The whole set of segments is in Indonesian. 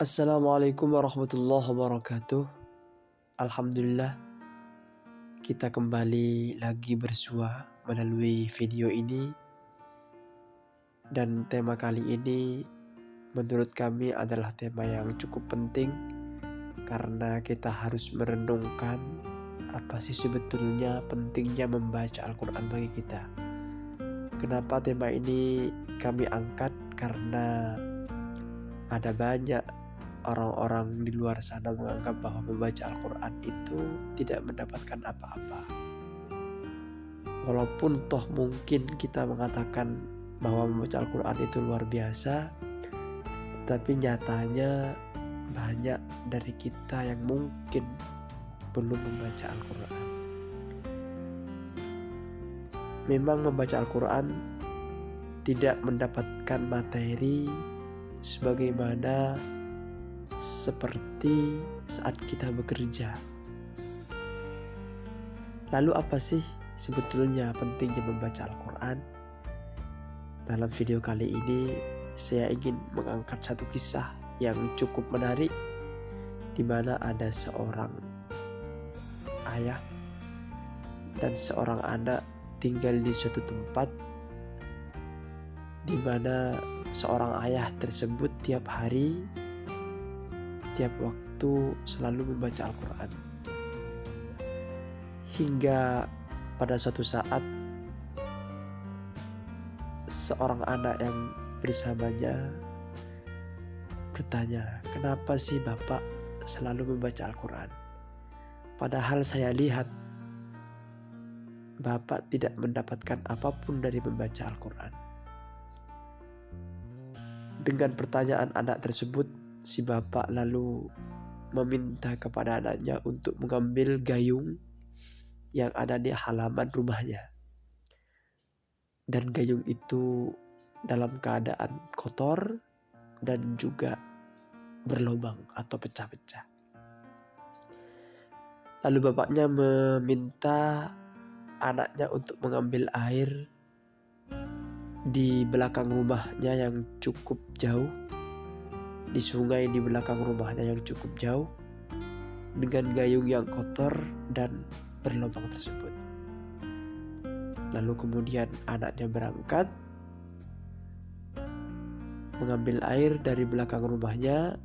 Assalamualaikum warahmatullahi wabarakatuh. Alhamdulillah, kita kembali lagi bersua melalui video ini. Dan tema kali ini menurut kami adalah tema yang cukup penting, karena kita harus merenungkan apa sih sebetulnya pentingnya membaca Al-Quran bagi kita. Kenapa tema ini kami angkat? Karena ada banyak orang-orang di luar sana menganggap bahwa membaca Al-Quran itu tidak mendapatkan apa-apa. Walaupun toh mungkin kita mengatakan bahwa membaca Al-Quran itu luar biasa, tapi nyatanya banyak dari kita yang mungkin belum membaca Al-Quran. Memang membaca Al-Quran tidak mendapatkan materi sebagaimana seperti saat kita bekerja. Lalu apa sih sebetulnya pentingnya membaca Al-Quran? Dalam video kali ini saya ingin mengangkat satu kisah yang cukup menarik, di mana ada seorang ayah dan seorang anak tinggal di suatu tempat, di mana seorang ayah tersebut tiap hari, tiap waktu selalu membaca Al-Quran. Hingga pada suatu saat seorang anak yang bersamanya bertanya, "Kenapa sih Bapak selalu membaca Al-Quran? Padahal saya lihat Bapak tidak mendapatkan apapun dari membaca Al-Quran." Dengan pertanyaan anak tersebut, si bapak lalu meminta kepada anaknya untuk mengambil gayung yang ada di halaman rumahnya. Dan gayung itu dalam keadaan kotor dan juga berlubang atau pecah-pecah. Lalu bapaknya meminta anaknya untuk mengambil air di belakang rumahnya yang cukup jauh, di sungai di belakang rumahnya yang cukup jauh, dengan gayung yang kotor dan berlubang tersebut. Lalu kemudian anaknya berangkat mengambil air dari belakang rumahnya,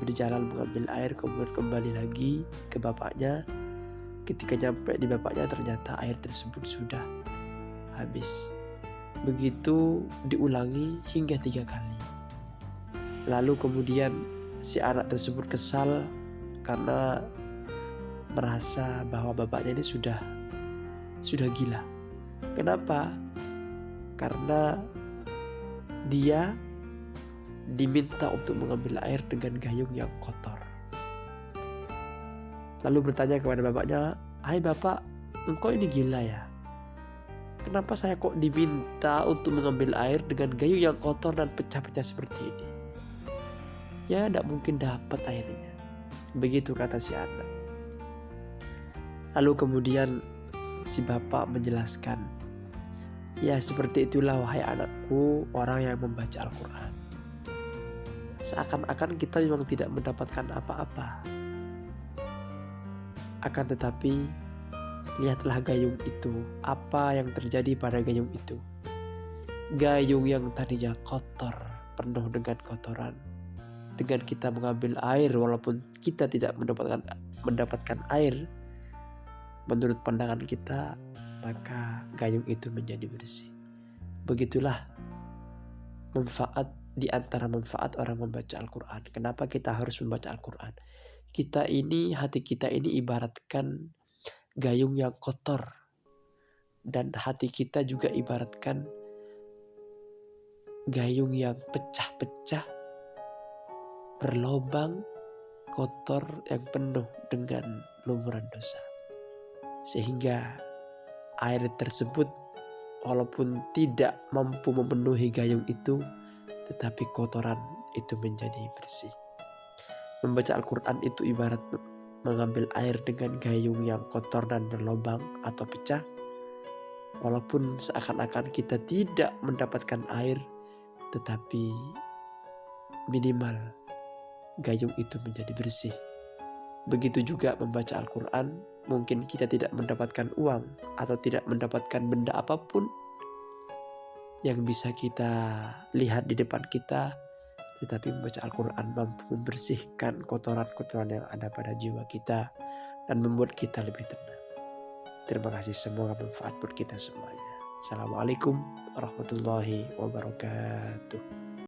berjalan mengambil air, kemudian kembali lagi ke bapaknya. Ketika nyampe di bapaknya, ternyata air tersebut sudah habis. Begitu diulangi hingga 3 kali. Lalu kemudian si anak tersebut kesal karena merasa bahwa bapaknya ini sudah gila. Kenapa? Karena dia diminta untuk mengambil air dengan gayung yang kotor. Lalu bertanya kepada bapaknya, "Hai Bapak, engkau ini gila ya? Kenapa saya kok diminta untuk mengambil air dengan gayung yang kotor dan pecah-pecah seperti ini? Ya, tidak mungkin dapat airnya." Begitu kata si anak. Lalu kemudian si bapak menjelaskan, "Ya, seperti itulah wahai anakku orang yang membaca Al-Quran. Seakan-akan kita memang tidak mendapatkan apa-apa. Akan tetapi lihatlah gayung itu, apa yang terjadi pada gayung itu. Gayung yang tadinya kotor, penuh dengan kotoran. Dengan kita mengambil air, walaupun kita tidak mendapatkan air, menurut pandangan kita, maka gayung itu menjadi bersih." Begitulah manfaat di antara manfaat orang membaca Al-Quran. Kenapa kita harus membaca Al-Quran? Hati kita ini ibaratkan gayung yang kotor, dan hati kita juga ibaratkan gayung yang pecah-pecah, berlobang, kotor, yang penuh dengan lumuran dosa. Sehingga air tersebut walaupun tidak mampu memenuhi gayung itu, tetapi kotoran itu menjadi bersih. Membaca Al-Quran itu ibarat mengambil air dengan gayung yang kotor dan berlubang atau pecah. Walaupun seakan-akan kita tidak mendapatkan air, tetapi minimal gayung itu menjadi bersih. Begitu juga membaca Al-Quran, mungkin kita tidak mendapatkan uang atau tidak mendapatkan benda apapun yang bisa kita lihat di depan kita, tetapi membaca Al-Quran mampu membersihkan kotoran-kotoran yang ada pada jiwa kita dan membuat kita lebih tenang. Terima kasih, semoga bermanfaat buat kita semuanya. Assalamualaikum warahmatullahi wabarakatuh.